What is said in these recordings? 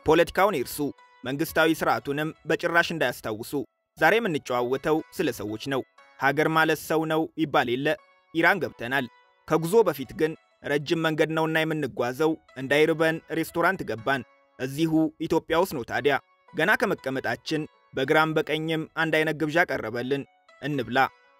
ፖለቲካውን ይርሱ፣ መንግስታዊ ስርዓቱንም በጭራሽ እንዳያስታውሱ። ዛሬ የምንጨዋወተው ስለ ሰዎች ነው። ሀገር ማለት ሰው ነው ይባል የለ። ኢራን ገብተናል። ከጉዞ በፊት ግን ረጅም መንገድ ነውና የምንጓዘው እንዳይርበን ሬስቶራንት ገባን። እዚሁ ኢትዮጵያ ውስጥ ነው ታዲያ። ገና ከመቀመጣችን በግራም በቀኝም አንድ አይነት ግብዣ ቀረበልን።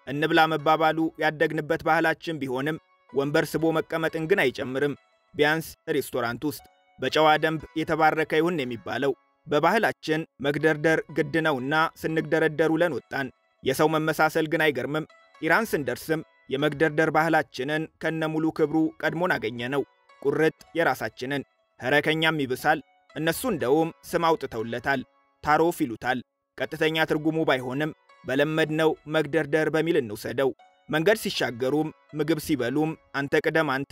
እንብላ መባባሉ ያደግንበት ባህላችን ቢሆንም ወንበር ስቦ መቀመጥን ግን አይጨምርም። ቢያንስ ሬስቶራንት ውስጥ በጨዋ ደንብ የተባረከ ይሁን የሚባለው። በባህላችን መግደርደር ግድ ነውና ስንግደረደር ውለን ወጣን። የሰው መመሳሰል ግን አይገርምም። ኢራን ስንደርስም የመግደርደር ባህላችንን ከነሙሉ ክብሩ ቀድሞን አገኘነው። ቁርጥ የራሳችንን ኸረከኛም ይብሳል። እነሱ እንደውም ስም አውጥተውለታል። ታሮፍ ይሉታል። ቀጥተኛ ትርጉሙ ባይሆንም በለመድነው መግደርደር በሚል እንውሰደው። መንገድ ሲሻገሩም ምግብ ሲበሉም አንተ ቅደም አንተ፣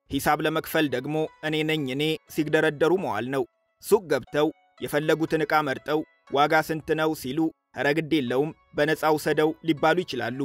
ሂሳብ ለመክፈል ደግሞ እኔ ነኝ እኔ ሲግደረደሩ መዋል ነው። ሱቅ ገብተው የፈለጉትን ዕቃ መርጠው ዋጋ ስንት ነው ሲሉ ኧረ ግድ የለውም በነፃ ውሰደው ሊባሉ ይችላሉ።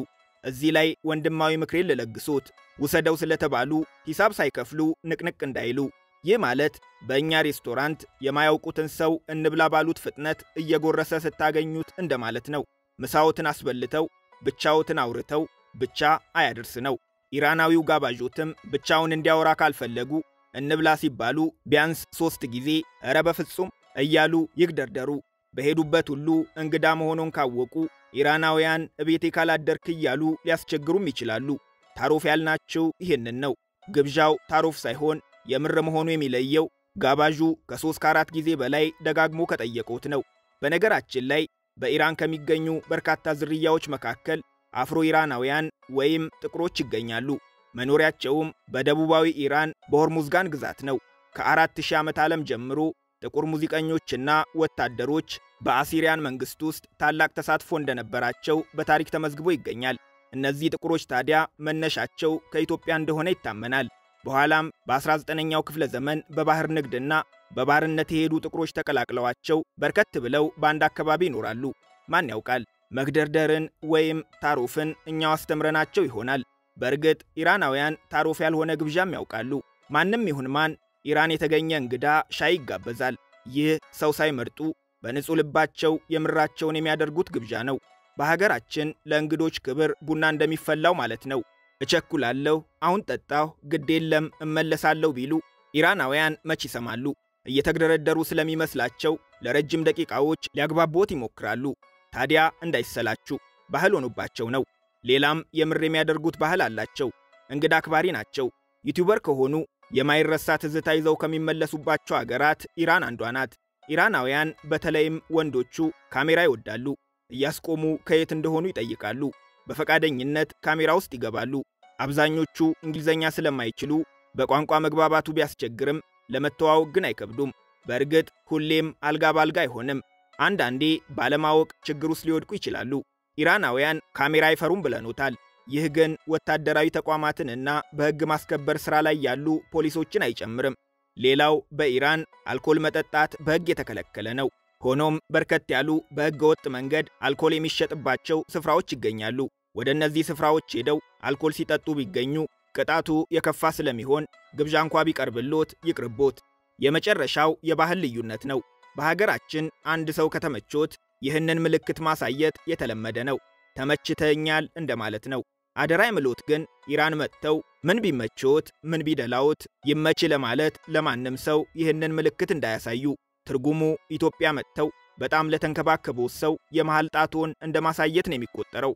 እዚህ ላይ ወንድማዊ ምክሬን ልለግሶት፣ ውሰደው ስለተባሉ ሂሳብ ሳይከፍሉ ንቅንቅ እንዳይሉ። ይህ ማለት በእኛ ሬስቶራንት የማያውቁትን ሰው እንብላ ባሉት ፍጥነት እየጎረሰ ስታገኙት እንደማለት ነው። ምሳዎትን አስበልተው ብቻዎትን አውርተው ብቻ አያደርስ ነው። ኢራናዊው ጋባዦትም ብቻውን እንዲያወራ ካልፈለጉ እንብላ ሲባሉ ቢያንስ 3 ጊዜ ኧረ በፍጹም እያሉ ይግደርደሩ። በሄዱበት ሁሉ እንግዳ መሆኑን ካወቁ ኢራናውያን እቤቴ ካላደርክ እያሉ ሊያስቸግሩም ይችላሉ። ታሮፍ ያልናቸው ይህንን ነው። ግብዣው ታሮፍ ሳይሆን የምር መሆኑ የሚለየው ጋባዡ ከ3 ከ4 ጊዜ በላይ ደጋግሞ ከጠየቁት ነው። በነገራችን ላይ በኢራን ከሚገኙ በርካታ ዝርያዎች መካከል አፍሮ ኢራናውያን ወይም ጥቁሮች ይገኛሉ። መኖሪያቸውም በደቡባዊ ኢራን በሆርሙዝጋን ግዛት ነው። ከ4000 ዓመት ዓለም ጀምሮ ጥቁር ሙዚቀኞችና ወታደሮች በአሲሪያን መንግስት ውስጥ ታላቅ ተሳትፎ እንደነበራቸው በታሪክ ተመዝግቦ ይገኛል። እነዚህ ጥቁሮች ታዲያ መነሻቸው ከኢትዮጵያ እንደሆነ ይታመናል። በኋላም በ19ኛው ክፍለ ዘመን በባህር ንግድና በባርነት የሄዱ ጥቁሮች ተቀላቅለዋቸው በርከት ብለው በአንድ አካባቢ ይኖራሉ። ማን ያውቃል? መግደርደርን ወይም ታሮፍን እኛው አስተምረናቸው ይሆናል። በእርግጥ ኢራናውያን ታሮፍ ያልሆነ ግብዣም ያውቃሉ። ማንም ይሁን ማን ኢራን የተገኘ እንግዳ ሻይ ይጋበዛል። ይህ ሰው ሳይመርጡ በንጹህ ልባቸው የምራቸውን የሚያደርጉት ግብዣ ነው። በሀገራችን ለእንግዶች ክብር ቡና እንደሚፈላው ማለት ነው። እቸኩላለሁ፣ አሁን ጠጣሁ፣ ግድ የለም እመለሳለሁ ቢሉ ኢራናውያን መች ይሰማሉ? እየተግደረደሩ ስለሚመስላቸው ለረጅም ደቂቃዎች ሊያግባቦት ይሞክራሉ። ታዲያ እንዳይሰላችሁ ባህል ሆኖባቸው ነው። ሌላም የምር የሚያደርጉት ባህል አላቸው። እንግዳ አክባሪ ናቸው። ዩቲዩበር ከሆኑ የማይረሳ ትዝታ ይዘው ከሚመለሱባቸው አገራት ኢራን አንዷ ናት። ኢራናውያን በተለይም ወንዶቹ ካሜራ ይወዳሉ። እያስቆሙ ከየት እንደሆኑ ይጠይቃሉ። በፈቃደኝነት ካሜራ ውስጥ ይገባሉ። አብዛኞቹ እንግሊዘኛ ስለማይችሉ በቋንቋ መግባባቱ ቢያስቸግርም ለመተዋወቅ ግን አይከብዱም። በእርግጥ ሁሌም አልጋ ባልጋ አይሆንም። አንዳንዴ ባለማወቅ ችግር ውስጥ ሊወድቁ ይችላሉ። ኢራናውያን ካሜራ አይፈሩም ብለኖታል። ይህ ግን ወታደራዊ ተቋማትንና በሕግ ማስከበር ሥራ ላይ ያሉ ፖሊሶችን አይጨምርም። ሌላው በኢራን አልኮል መጠጣት በሕግ የተከለከለ ነው። ሆኖም በርከት ያሉ በሕገ ወጥ መንገድ አልኮል የሚሸጥባቸው ስፍራዎች ይገኛሉ። ወደ እነዚህ ስፍራዎች ሄደው አልኮል ሲጠጡ ቢገኙ ቅጣቱ የከፋ ስለሚሆን ግብዣ እንኳ ቢቀርብሎት ይቅርቦት። የመጨረሻው የባህል ልዩነት ነው። በሀገራችን አንድ ሰው ከተመቾት ይህንን ምልክት ማሳየት የተለመደ ነው። ተመችተኛል እንደማለት ነው። አደራ የምሎት ግን ኢራን መጥተው ምን ቢመቾት ምን ቢደላውት ይመች ለማለት ለማንም ሰው ይህንን ምልክት እንዳያሳዩ። ትርጉሙ ኢትዮጵያ መጥተው በጣም ለተንከባከበው ሰው የመሃል ጣቶን እንደማሳየት ነው የሚቆጠረው።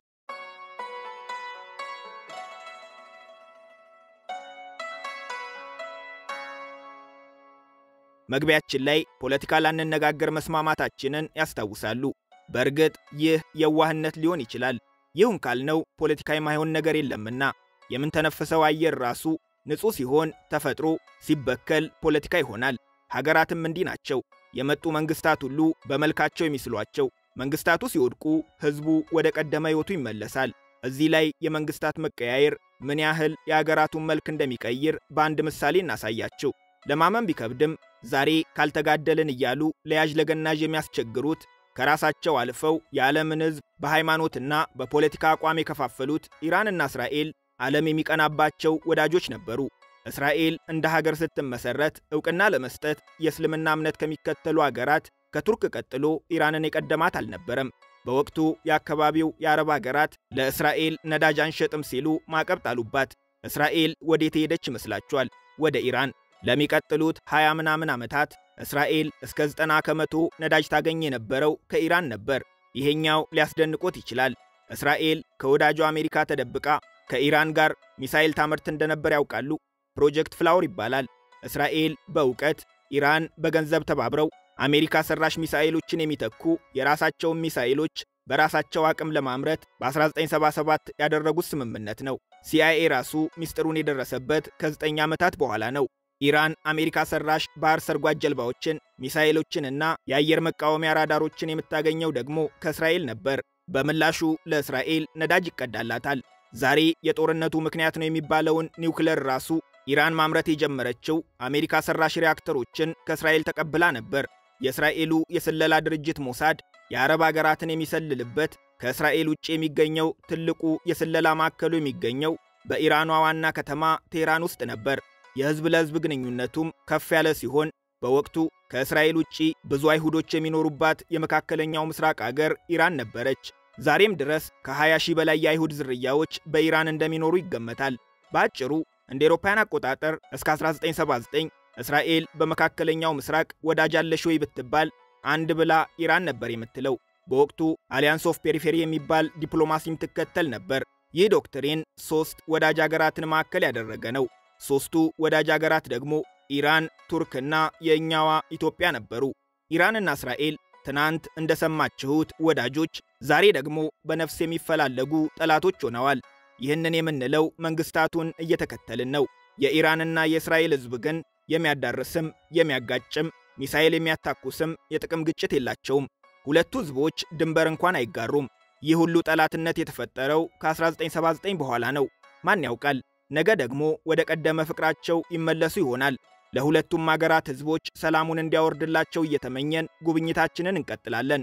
መግቢያችን ላይ ፖለቲካ ላንነጋገር መስማማታችንን ያስታውሳሉ። በእርግጥ ይህ የዋህነት ሊሆን ይችላል። ይሁን ካልነው ፖለቲካ የማይሆን ነገር የለምና የምንተነፍሰው አየር ራሱ ንጹህ ሲሆን ተፈጥሮ ሲበከል ፖለቲካ ይሆናል። ሀገራትም እንዲህ ናቸው። የመጡ መንግስታት ሁሉ በመልካቸው የሚስሏቸው። መንግስታቱ ሲወድቁ ህዝቡ ወደ ቀደመ ህይወቱ ይመለሳል። እዚህ ላይ የመንግስታት መቀያየር ምን ያህል የሀገራቱን መልክ እንደሚቀይር በአንድ ምሳሌ እናሳያቸው። ለማመን ቢከብድም ዛሬ ካልተጋደልን እያሉ ለያዥ ለገናዥ የሚያስቸግሩት ከራሳቸው አልፈው የዓለምን ህዝብ በሃይማኖትና በፖለቲካ አቋም የከፋፈሉት ኢራንና እስራኤል ዓለም የሚቀናባቸው ወዳጆች ነበሩ። እስራኤል እንደ ሀገር ስትመሰረት ዕውቅና ለመስጠት የእስልምና እምነት ከሚከተሉ አገራት ከቱርክ ቀጥሎ ኢራንን የቀደማት አልነበረም። በወቅቱ የአካባቢው የአረብ አገራት ለእስራኤል ነዳጅ አንሸጥም ሲሉ ማዕቀብ ጣሉባት። እስራኤል ወዴት ሄደች ይመስላችኋል? ወደ ኢራን። ለሚቀጥሉት 20 ምናምን ዓመታት እስራኤል እስከ 90 ከመቶ ነዳጅ ታገኝ የነበረው ከኢራን ነበር። ይሄኛው ሊያስደንቆት ይችላል። እስራኤል ከወዳጁ አሜሪካ ተደብቃ ከኢራን ጋር ሚሳኤል ታመርት እንደነበር ያውቃሉ? ፕሮጀክት ፍላወር ይባላል። እስራኤል በእውቀት ኢራን በገንዘብ ተባብረው አሜሪካ ሰራሽ ሚሳኤሎችን የሚተኩ የራሳቸውን ሚሳኤሎች በራሳቸው አቅም ለማምረት በ1977 ያደረጉት ስምምነት ነው። ሲአይኤ ራሱ ሚስጥሩን የደረሰበት ከ9 ዓመታት በኋላ ነው። ኢራን አሜሪካ ሰራሽ ባህር ሰርጓጅ ጀልባዎችን፣ ሚሳኤሎችንና የአየር መቃወሚያ ራዳሮችን የምታገኘው ደግሞ ከእስራኤል ነበር። በምላሹ ለእስራኤል ነዳጅ ይቀዳላታል። ዛሬ የጦርነቱ ምክንያት ነው የሚባለውን ኒውክለር ራሱ ኢራን ማምረት የጀመረችው አሜሪካ ሰራሽ ሪአክተሮችን ከእስራኤል ተቀብላ ነበር። የእስራኤሉ የስለላ ድርጅት ሞሳድ የአረብ አገራትን የሚሰልልበት ከእስራኤል ውጭ የሚገኘው ትልቁ የስለላ ማዕከሉ የሚገኘው በኢራኗ ዋና ከተማ ቴህራን ውስጥ ነበር። የህዝብ ለህዝብ ግንኙነቱም ከፍ ያለ ሲሆን በወቅቱ ከእስራኤል ውጪ ብዙ አይሁዶች የሚኖሩባት የመካከለኛው ምስራቅ አገር ኢራን ነበረች። ዛሬም ድረስ ከ20 ሺህ በላይ የአይሁድ ዝርያዎች በኢራን እንደሚኖሩ ይገመታል። በአጭሩ እንደ አውሮፓውያን አቆጣጠር እስከ 1979 እስራኤል በመካከለኛው ምስራቅ ወዳጅ አለሽ ወይ ብትባል አንድ ብላ ኢራን ነበር የምትለው። በወቅቱ አሊያንስ ኦፍ ፔሪፌሪ የሚባል ዲፕሎማሲም ትከተል ነበር። ይህ ዶክትሪን 3 ወዳጅ አገራትን ማዕከል ያደረገ ነው። 3ቱ ወዳጅ አገራት ደግሞ ኢራን፣ ቱርክና የእኛዋ ኢትዮጵያ ነበሩ። ኢራንና እስራኤል ትናንት እንደሰማችሁት ወዳጆች፣ ዛሬ ደግሞ በነፍስ የሚፈላለጉ ጠላቶች ሆነዋል። ይህንን የምንለው መንግስታቱን እየተከተልን ነው። የኢራንና የእስራኤል ህዝብ ግን የሚያዳርስም የሚያጋጭም ሚሳኤል የሚያታኩስም የጥቅም ግጭት የላቸውም። ሁለቱ ህዝቦች ድንበር እንኳን አይጋሩም። ይህ ሁሉ ጠላትነት የተፈጠረው ከ1979 በኋላ ነው። ማን ያውቃል? ነገ ደግሞ ወደ ቀደመ ፍቅራቸው ይመለሱ ይሆናል። ለሁለቱም አገራት ህዝቦች ሰላሙን እንዲያወርድላቸው እየተመኘን ጉብኝታችንን እንቀጥላለን።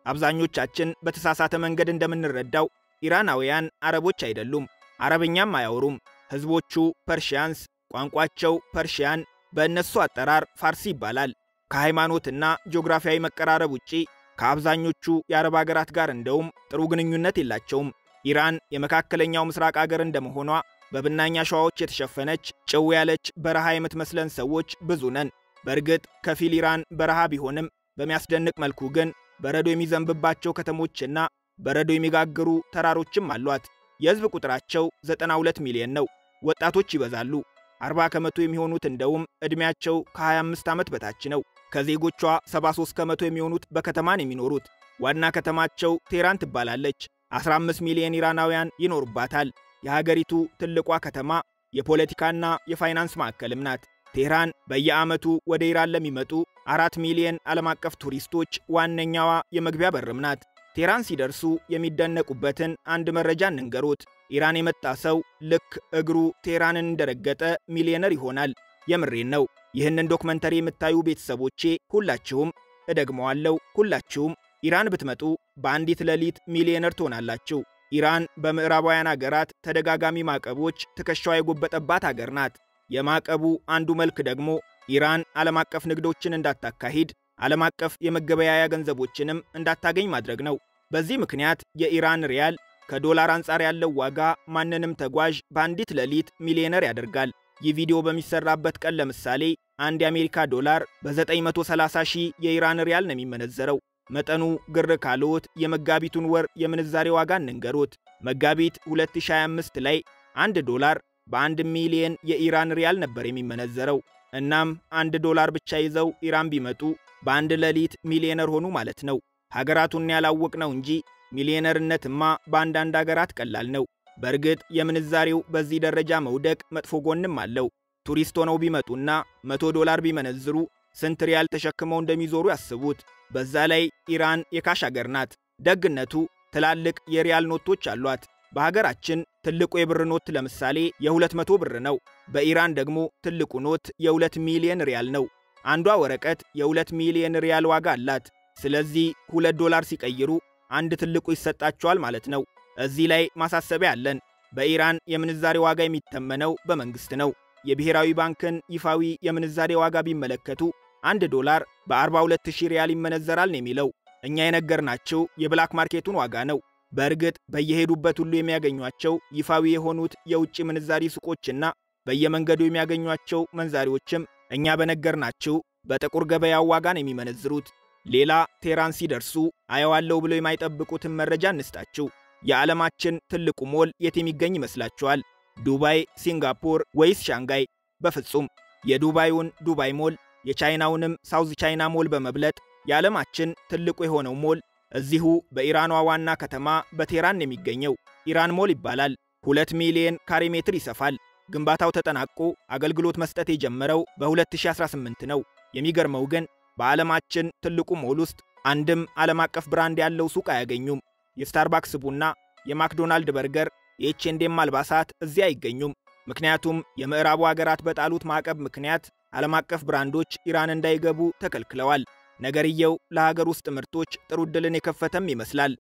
አብዛኞቻችን በተሳሳተ መንገድ እንደምንረዳው ኢራናውያን አረቦች አይደሉም። አረብኛም አያወሩም። ህዝቦቹ ፐርሺያንስ፣ ቋንቋቸው ፐርሺያን፣ በእነሱ አጠራር ፋርሲ ይባላል። ከሃይማኖትና ጂኦግራፊያዊ መቀራረብ ውጪ ከአብዛኞቹ የአረብ አገራት ጋር እንደውም ጥሩ ግንኙነት የላቸውም። ኢራን የመካከለኛው ምስራቅ አገር እንደመሆኗ በብናኝ አሸዋዎች የተሸፈነች ጭው ያለች በረሃ የምትመስለን ሰዎች ብዙ ነን። በእርግጥ ከፊል ኢራን በረሃ ቢሆንም በሚያስደንቅ መልኩ ግን በረዶ የሚዘንብባቸው ከተሞችና በረዶ የሚጋግሩ ተራሮችም አሏት። የህዝብ ቁጥራቸው 92 ሚሊዮን ነው። ወጣቶች ይበዛሉ። 40 ከመቶ የሚሆኑት እንደውም ዕድሜያቸው ከ25 ዓመት በታች ነው። ከዜጎቿ 73 ከመቶ የሚሆኑት በከተማን የሚኖሩት። ዋና ከተማቸው ቴህራን ትባላለች። 15 ሚሊዮን ኢራናውያን ይኖሩባታል። የሀገሪቱ ትልቋ ከተማ የፖለቲካና የፋይናንስ ማዕከልም ናት። ቴህራን በየዓመቱ ወደ ኢራን ለሚመጡ 4 ሚሊዮን ዓለም አቀፍ ቱሪስቶች ዋነኛዋ የመግቢያ በርም ናት። ቴህራን ሲደርሱ የሚደነቁበትን አንድ መረጃ እንንገሩት። ኢራን የመጣ ሰው ልክ እግሩ ቴህራንን እንደረገጠ ሚሊዮነር ይሆናል። የምሬን ነው። ይህንን ዶክመንተሪ የምታዩ ቤተሰቦቼ ሁላችሁም፣ እደግመዋለሁ፣ ሁላችሁም ኢራን ብትመጡ በአንዲት ሌሊት ሚሊዮነር ትሆናላችሁ። ኢራን በምዕራባውያን አገራት ተደጋጋሚ ማዕቀቦች ትከሻዋ የጎበጠባት አገር ናት። የማዕቀቡ አንዱ መልክ ደግሞ ኢራን ዓለም አቀፍ ንግዶችን እንዳታካሂድ፣ ዓለም አቀፍ የመገበያያ ገንዘቦችንም እንዳታገኝ ማድረግ ነው። በዚህ ምክንያት የኢራን ሪያል ከዶላር አንጻር ያለው ዋጋ ማንንም ተጓዥ በአንዲት ሌሊት ሚሊዮነር ያደርጋል። ይህ ቪዲዮ በሚሰራበት ቀን ለምሳሌ አንድ የአሜሪካ ዶላር በ930 ሺህ የኢራን ሪያል ነው የሚመነዘረው። መጠኑ ግር ካሎት የመጋቢቱን ወር የምንዛሬ ዋጋ እንንገሩት። መጋቢት 2025 ላይ 1 ዶላር በ1 ሚሊዮን የኢራን ሪያል ነበር የሚመነዘረው። እናም 1 ዶላር ብቻ ይዘው ኢራን ቢመጡ በአንድ ሌሊት ሚሊዮነር ሆኑ ማለት ነው። ሀገራቱን ያላወቅ ነው እንጂ ሚሊዮነርነትማ በአንዳንድ ሀገራት ቀላል ነው። በእርግጥ የምንዛሬው በዚህ ደረጃ መውደቅ መጥፎ ጎንም አለው። ቱሪስት ሆነው ቢመጡና 100 ዶላር ቢመነዝሩ ስንት ሪያል ተሸክመው እንደሚዞሩ ያስቡት። በዛ ላይ ኢራን የካሽ ሀገር ናት። ደግነቱ ትላልቅ የሪያል ኖቶች አሏት። በሀገራችን ትልቁ የብር ኖት ለምሳሌ የ200 ብር ነው። በኢራን ደግሞ ትልቁ ኖት የ2 ሚሊዮን ሪያል ነው። አንዷ ወረቀት የ2 ሚሊዮን ሪያል ዋጋ አላት። ስለዚህ $2 ሲቀይሩ አንድ ትልቁ ይሰጣቸዋል ማለት ነው። እዚህ ላይ ማሳሰቢያ አለን። በኢራን የምንዛሬ ዋጋ የሚተመነው በመንግስት ነው። የብሔራዊ ባንክን ይፋዊ የምንዛሬ ዋጋ ቢመለከቱ $1 በ42000 ሪያል ይመነዘራል ነው የሚለው። እኛ የነገርናችሁ የብላክ ማርኬቱን ዋጋ ነው። በእርግጥ በየሄዱበት ሁሉ የሚያገኟቸው ይፋዊ የሆኑት የውጭ ምንዛሪ ሱቆችና በየመንገዱ የሚያገኟቸው መንዛሪዎችም እኛ በነገርናችሁ በጥቁር ገበያው ዋጋ ነው የሚመነዝሩት። ሌላ ቴህራን ሲደርሱ አየዋለሁ ብለው የማይጠብቁትን መረጃ እንስጣችሁ። የዓለማችን ትልቁ ሞል የት የሚገኝ ይመስላችኋል? ዱባይ፣ ሲንጋፖር ወይስ ሻንጋይ? በፍጹም የዱባዩን ዱባይ ሞል የቻይናውንም ሳውዝ ቻይና ሞል በመብለጥ የዓለማችን ትልቁ የሆነው ሞል እዚሁ በኢራኗ ዋና ከተማ በቴህራን የሚገኘው ኢራን ሞል ይባላል። 2 ሚሊዮን ካሬ ሜትር ይሰፋል። ግንባታው ተጠናቆ አገልግሎት መስጠት የጀመረው በ2018 ነው። የሚገርመው ግን በዓለማችን ትልቁ ሞል ውስጥ አንድም ዓለም አቀፍ ብራንድ ያለው ሱቅ አያገኙም። የስታርባክስ ቡና፣ የማክዶናልድ በርገር፣ የኤች&ኤም አልባሳት እዚያ አይገኙም። ምክንያቱም የምዕራቡ ሀገራት በጣሉት ማዕቀብ ምክንያት ዓለም አቀፍ ብራንዶች ኢራን እንዳይገቡ ተከልክለዋል። ነገርየው ለሀገር ውስጥ ምርቶች ጥሩ ዕድልን የከፈተም ይመስላል።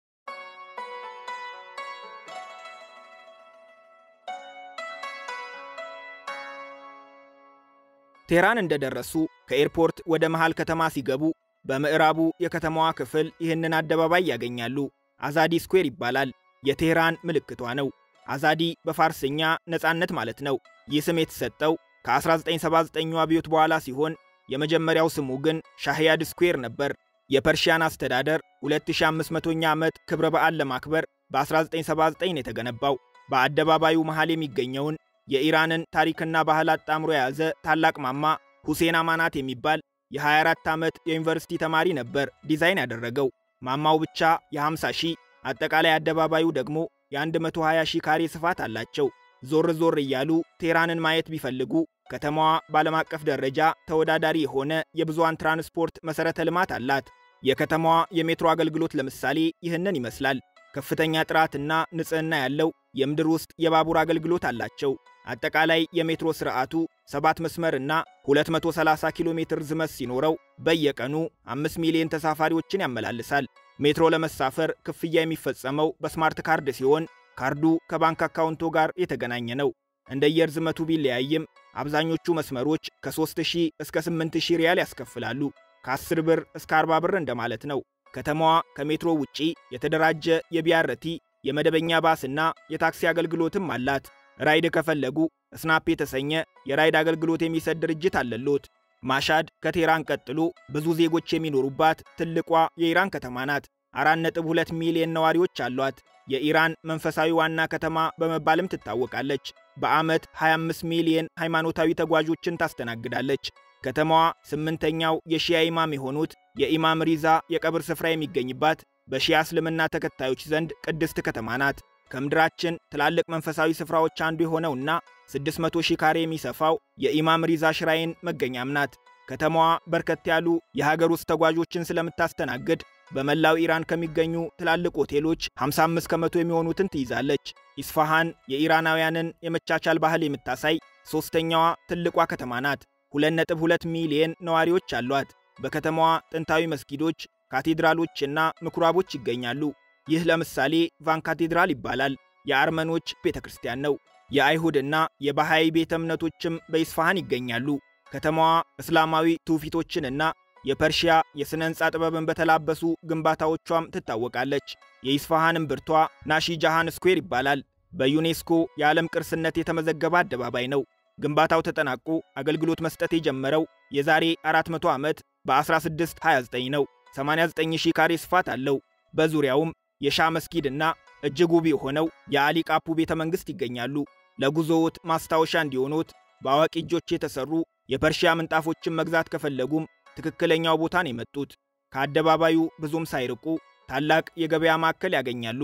ቴህራን እንደደረሱ ከኤርፖርት ወደ መሃል ከተማ ሲገቡ በምዕራቡ የከተማዋ ክፍል ይህንን አደባባይ ያገኛሉ። አዛዲ ስኩዌር ይባላል። የቴህራን ምልክቷ ነው። አዛዲ በፋርስኛ ነጻነት ማለት ነው። ይህ ስም የተሰጠው ከ1979 አብዮት በኋላ ሲሆን የመጀመሪያው ስሙ ግን ሻህያድ ስኩዌር ነበር። የፐርሺያን አስተዳደር 2500ኛ ዓመት ክብረ በዓል ለማክበር በ1979 የተገነባው በአደባባዩ መሃል የሚገኘውን የኢራንን ታሪክና ባህል አጣምሮ የያዘ ታላቅ ማማ ሁሴን አማናት የሚባል የ24 ዓመት የዩኒቨርሲቲ ተማሪ ነበር ዲዛይን ያደረገው። ማማው ብቻ የ50,000 አጠቃላይ አደባባዩ ደግሞ የ120,000 ካሬ ስፋት አላቸው። ዞር ዞር እያሉ ቴህራንን ማየት ቢፈልጉ ከተማዋ በዓለም አቀፍ ደረጃ ተወዳዳሪ የሆነ የብዙሃን ትራንስፖርት መሰረተ ልማት አላት። የከተማዋ የሜትሮ አገልግሎት ለምሳሌ ይህንን ይመስላል። ከፍተኛ ጥራትና ንጽህና ያለው የምድር ውስጥ የባቡር አገልግሎት አላቸው። አጠቃላይ የሜትሮ ስርዓቱ 7 መስመርና 230 ኪሎ ሜትር ርዝመት ሲኖረው በየቀኑ 5 ሚሊዮን ተሳፋሪዎችን ያመላልሳል። ሜትሮ ለመሳፈር ክፍያ የሚፈጸመው በስማርት ካርድ ሲሆን ካርዱ ከባንክ አካውንቶ ጋር የተገናኘ ነው። እንደየርዝመቱ ቢለያይም አብዛኞቹ መስመሮች ከ3000 እስከ 8000 ሪያል ያስከፍላሉ። ከ10 ብር እስከ 40 ብር እንደማለት ነው። ከተማዋ ከሜትሮ ውጪ የተደራጀ የቢአርቲ የመደበኛ ባስና የታክሲ አገልግሎትም አላት። ራይድ ከፈለጉ ስናፕ የተሰኘ የራይድ አገልግሎት የሚሰጥ ድርጅት አለሎት። ማሻድ ከቴህራን ቀጥሎ ብዙ ዜጎች የሚኖሩባት ትልቋ የኢራን ከተማ ናት። 4.2 ሚሊዮን ነዋሪዎች አሏት። የኢራን መንፈሳዊ ዋና ከተማ በመባልም ትታወቃለች። በዓመት 25 ሚሊዮን ሃይማኖታዊ ተጓዦችን ታስተናግዳለች። ከተማዋ 8ኛው የሺያ ኢማም የሆኑት የኢማም ሪዛ የቀብር ስፍራ የሚገኝባት በሺያ እስልምና ተከታዮች ዘንድ ቅድስት ከተማ ናት። ከምድራችን ትላልቅ መንፈሳዊ ስፍራዎች አንዱ የሆነውና 600,000 ካሬ የሚሰፋው የኢማም ሪዛ ሽራይን መገኛም ናት። ከተማዋ በርከት ያሉ የሀገር ውስጥ ተጓዦችን ስለምታስተናግድ በመላው ኢራን ከሚገኙ ትላልቅ ሆቴሎች 55 ከመቶ የሚሆኑትን ትይዛለች። ኢስፋሃን የኢራናውያንን የመቻቻል ባህል የምታሳይ 3ኛዋ ትልቋ ከተማ ናት። 2.2 ሚሊዮን ነዋሪዎች አሏት። በከተማዋ ጥንታዊ መስጊዶች፣ ካቴድራሎችና ምኩራቦች ይገኛሉ። ይህ ለምሳሌ ቫን ካቴድራል ይባላል። የአርመኖች ቤተክርስቲያን ነው። የአይሁድና የባሃይ ቤተ እምነቶችም በኢስፋሃን ይገኛሉ። ከተማዋ እስላማዊ ትውፊቶችንና የፐርሺያ የሥነ ሕንፃ ጥበብን በተላበሱ ግንባታዎቿም ትታወቃለች። የኢስፋሃን እምብርቷ ናሺ ጃሃን ስኩዌር ይባላል። በዩኔስኮ የዓለም ቅርስነት የተመዘገበ አደባባይ ነው። ግንባታው ተጠናቆ አገልግሎት መስጠት የጀመረው የዛሬ 400 ዓመት በ1629 ነው። 89,000 ካሬ ስፋት አለው። በዙሪያውም የሻ መስጊድና እጅግ ውብ የሆነው የአሊ ቃፑ ቤተ መንግሥት ይገኛሉ። ለጉዞዎት ማስታወሻ እንዲሆኑት በአዋቂ እጆች የተሰሩ የፐርሺያ ምንጣፎችን መግዛት ከፈለጉም ትክክለኛው ቦታ ነው የመጡት። ከአደባባዩ ብዙም ሳይርቁ ታላቅ የገበያ ማዕከል ያገኛሉ።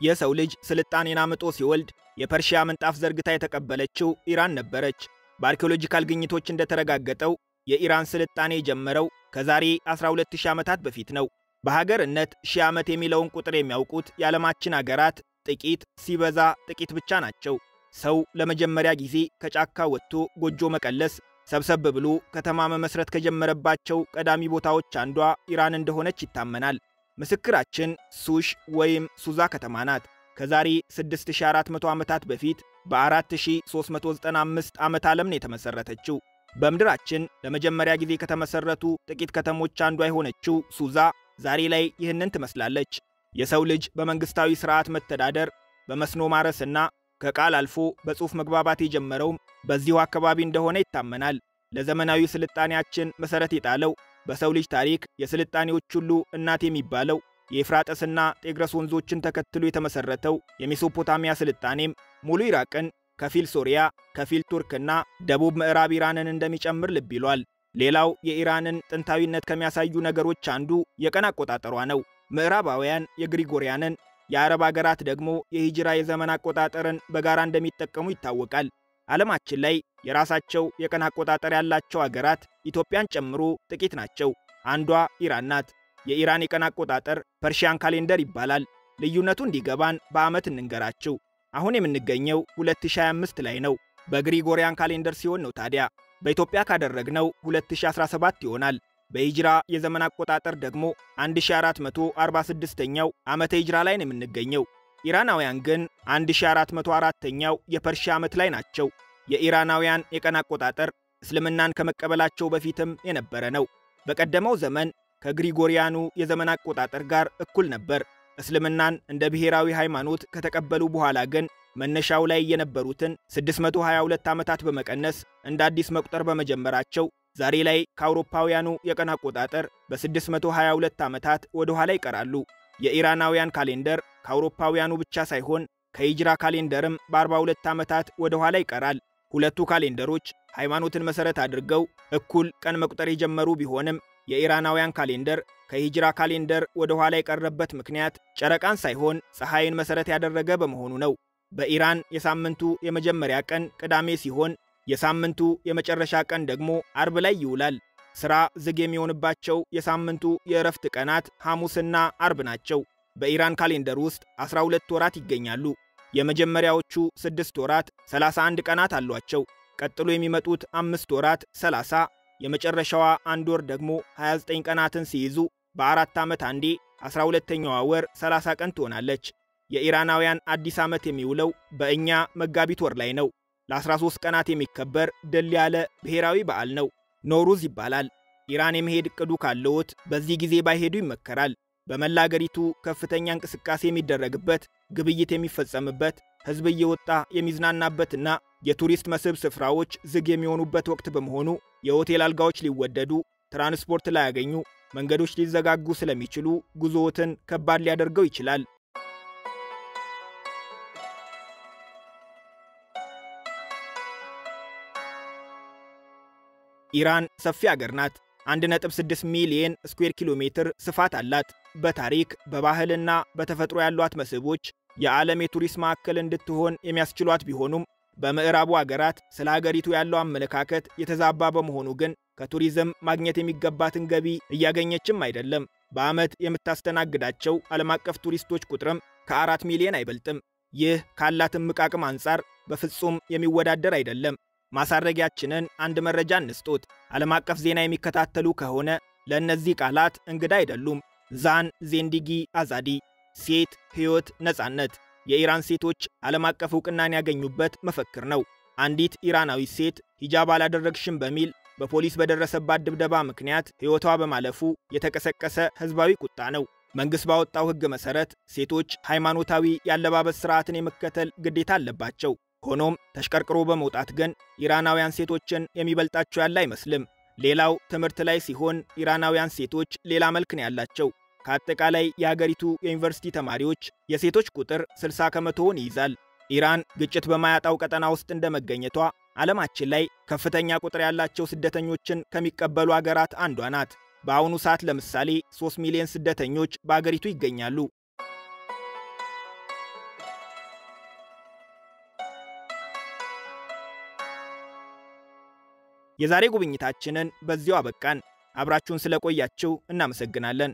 የሰው ልጅ ስልጣኔን አምጦ ሲወልድ የፐርሺያ ምንጣፍ ዘርግታ የተቀበለችው ኢራን ነበረች። በአርኪኦሎጂካል ግኝቶች እንደተረጋገጠው የኢራን ስልጣኔ የጀመረው ከዛሬ 12000 ዓመታት በፊት ነው። በሀገርነት 1000 ዓመት የሚለውን ቁጥር የሚያውቁት የዓለማችን አገራት ጥቂት ሲበዛ ጥቂት ብቻ ናቸው። ሰው ለመጀመሪያ ጊዜ ከጫካ ወጥቶ ጎጆ መቀለስ ሰብሰብ ብሎ ከተማ መመስረት ከጀመረባቸው ቀዳሚ ቦታዎች አንዷ ኢራን እንደሆነች ይታመናል። ምስክራችን ሱሽ ወይም ሱዛ ከተማ ናት። ከዛሬ 6400 ዓመታት በፊት በ4395 ዓመተ ዓለም ነው የተመሰረተችው። በምድራችን ለመጀመሪያ ጊዜ ከተመሰረቱ ጥቂት ከተሞች አንዷ የሆነችው ሱዛ ዛሬ ላይ ይህንን ትመስላለች። የሰው ልጅ በመንግስታዊ ስርዓት መተዳደር፣ በመስኖ ማረስና ከቃል አልፎ በጽሑፍ መግባባት የጀመረውም በዚሁ አካባቢ እንደሆነ ይታመናል። ለዘመናዊ ስልጣኔያችን መሰረት የጣለው በሰው ልጅ ታሪክ የስልጣኔዎች ሁሉ እናት የሚባለው የኤፍራጥስና ጤግረስ ወንዞችን ተከትሎ የተመሰረተው የሜሶፖታሚያ ስልጣኔም ሙሉ ኢራቅን፣ ከፊል ሶሪያ፣ ከፊል ቱርክና ደቡብ ምዕራብ ኢራንን እንደሚጨምር ልብ ይሏል። ሌላው የኢራንን ጥንታዊነት ከሚያሳዩ ነገሮች አንዱ የቀን አቆጣጠሯ ነው። ምዕራባውያን የግሪጎሪያንን፣ የአረብ አገራት ደግሞ የሂጅራ የዘመን አቆጣጠርን በጋራ እንደሚጠቀሙ ይታወቃል። ዓለማችን ላይ የራሳቸው የቀን አቆጣጠር ያላቸው አገራት ኢትዮጵያን ጨምሮ ጥቂት ናቸው። አንዷ ኢራን ናት። የኢራን የቀን አቆጣጠር ፐርሺያን ካሌንደር ይባላል። ልዩነቱ እንዲገባን በዓመት እንንገራችሁ። አሁን የምንገኘው 2025 ላይ ነው። በግሪጎሪያን ካሌንደር ሲሆን ነው ታዲያ። በኢትዮጵያ ካደረግነው 2017 ይሆናል። በሂጅራ የዘመን አቆጣጠር ደግሞ 1446ኛው ዓመተ ሂጅራ ላይ ነው የምንገኘው። ኢራናውያን ግን 1404ኛው የፐርሺያ ዓመት ላይ ናቸው። የኢራናውያን የቀን አቆጣጠር እስልምናን ከመቀበላቸው በፊትም የነበረ ነው። በቀደመው ዘመን ከግሪጎሪያኑ የዘመን አቆጣጠር ጋር እኩል ነበር። እስልምናን እንደ ብሔራዊ ሃይማኖት ከተቀበሉ በኋላ ግን መነሻው ላይ የነበሩትን 622 ዓመታት በመቀነስ እንደ አዲስ መቁጠር በመጀመራቸው ዛሬ ላይ ከአውሮፓውያኑ የቀን አቆጣጠር በ622 ዓመታት ወደ ኋላ ይቀራሉ። የኢራናውያን ካሌንደር ከአውሮፓውያኑ ብቻ ሳይሆን ከሂጅራ ካሌንደርም በ42 ዓመታት ወደ ኋላ ይቀራል። ሁለቱ ካሌንደሮች ሃይማኖትን መሰረት አድርገው እኩል ቀን መቁጠር የጀመሩ ቢሆንም የኢራናውያን ካሌንደር ከሂጅራ ካሌንደር ወደ ኋላ የቀረበት ምክንያት ጨረቃን ሳይሆን ፀሐይን መሰረት ያደረገ በመሆኑ ነው። በኢራን የሳምንቱ የመጀመሪያ ቀን ቅዳሜ ሲሆን የሳምንቱ የመጨረሻ ቀን ደግሞ አርብ ላይ ይውላል። ሥራ ዝግ የሚሆንባቸው የሳምንቱ የእረፍት ቀናት ሐሙስና አርብ ናቸው። በኢራን ካሌንደር ውስጥ 12 ወራት ይገኛሉ። የመጀመሪያዎቹ 6 ወራት 31 ቀናት አሏቸው። ቀጥሎ የሚመጡት 5 ወራት 30፣ የመጨረሻዋ አንድ ወር ደግሞ 29 ቀናትን ሲይዙ በአራት ዓመት አንዴ 12ኛዋ ወር 30 ቀን ትሆናለች። የኢራናውያን አዲስ ዓመት የሚውለው በእኛ መጋቢት ወር ላይ ነው። ለ13 ቀናት የሚከበር ድል ያለ ብሔራዊ በዓል ነው። ኖሩዝ ይባላል። ኢራን የመሄድ ዕቅዱ ካለዎት በዚህ ጊዜ ባይሄዱ ይመከራል። በመላ አገሪቱ ከፍተኛ እንቅስቃሴ የሚደረግበት፣ ግብይት የሚፈጸምበት፣ ሕዝብ እየወጣ የሚዝናናበትና የቱሪስት መስህብ ስፍራዎች ዝግ የሚሆኑበት ወቅት በመሆኑ የሆቴል አልጋዎች ሊወደዱ፣ ትራንስፖርት ላያገኙ፣ መንገዶች ሊዘጋጉ ስለሚችሉ ጉዞዎትን ከባድ ሊያደርገው ይችላል። ኢራን ሰፊ አገር ናት። 1.6 ሚሊዮን ስኩዌር ኪሎ ሜትር ስፋት አላት። በታሪክ በባህልና በተፈጥሮ ያሏት መስህቦች የዓለም የቱሪስት ማዕከል እንድትሆን የሚያስችሏት ቢሆኑም በምዕራቡ አገራት ስለ ሀገሪቱ ያለው አመለካከት የተዛባ በመሆኑ ግን ከቱሪዝም ማግኘት የሚገባትን ገቢ እያገኘችም አይደለም። በዓመት የምታስተናግዳቸው ዓለም አቀፍ ቱሪስቶች ቁጥርም ከ4 ሚሊዮን አይበልጥም። ይህ ካላት እምቅ አቅም አንጻር በፍጹም የሚወዳደር አይደለም። ማሳረጊያችንን አንድ መረጃ እንስጦት። ዓለም አቀፍ ዜና የሚከታተሉ ከሆነ ለእነዚህ ቃላት እንግዳ አይደሉም። ዛን ዜንዲጊ አዛዲ፣ ሴት፣ ሕይወት፣ ነጻነት የኢራን ሴቶች ዓለም አቀፍ ዕውቅናን ያገኙበት መፈክር ነው። አንዲት ኢራናዊት ሴት ሂጃብ አላደረግሽም በሚል በፖሊስ በደረሰባት ድብደባ ምክንያት ሕይወቷ በማለፉ የተቀሰቀሰ ሕዝባዊ ቁጣ ነው። መንግሥት ባወጣው ሕግ መሠረት ሴቶች ሃይማኖታዊ ያለባበስ ሥርዓትን የመከተል ግዴታ አለባቸው። ሆኖም ተሽቀርቅሮ በመውጣት ግን ኢራናውያን ሴቶችን የሚበልጣቸው ያለ አይመስልም። ሌላው ትምህርት ላይ ሲሆን ኢራናውያን ሴቶች ሌላ መልክ ነው ያላቸው። ከአጠቃላይ የሀገሪቱ የዩኒቨርሲቲ ተማሪዎች የሴቶች ቁጥር 60 ከመቶውን ይይዛል። ኢራን ግጭት በማያጣው ቀጠና ውስጥ እንደመገኘቷ ዓለማችን ላይ ከፍተኛ ቁጥር ያላቸው ስደተኞችን ከሚቀበሉ አገራት አንዷ ናት። በአሁኑ ሰዓት ለምሳሌ 3 ሚሊዮን ስደተኞች በአገሪቱ ይገኛሉ። የዛሬ ጉብኝታችንን በዚያው አበቃን። አብራችሁን ስለቆያችሁ እናመሰግናለን።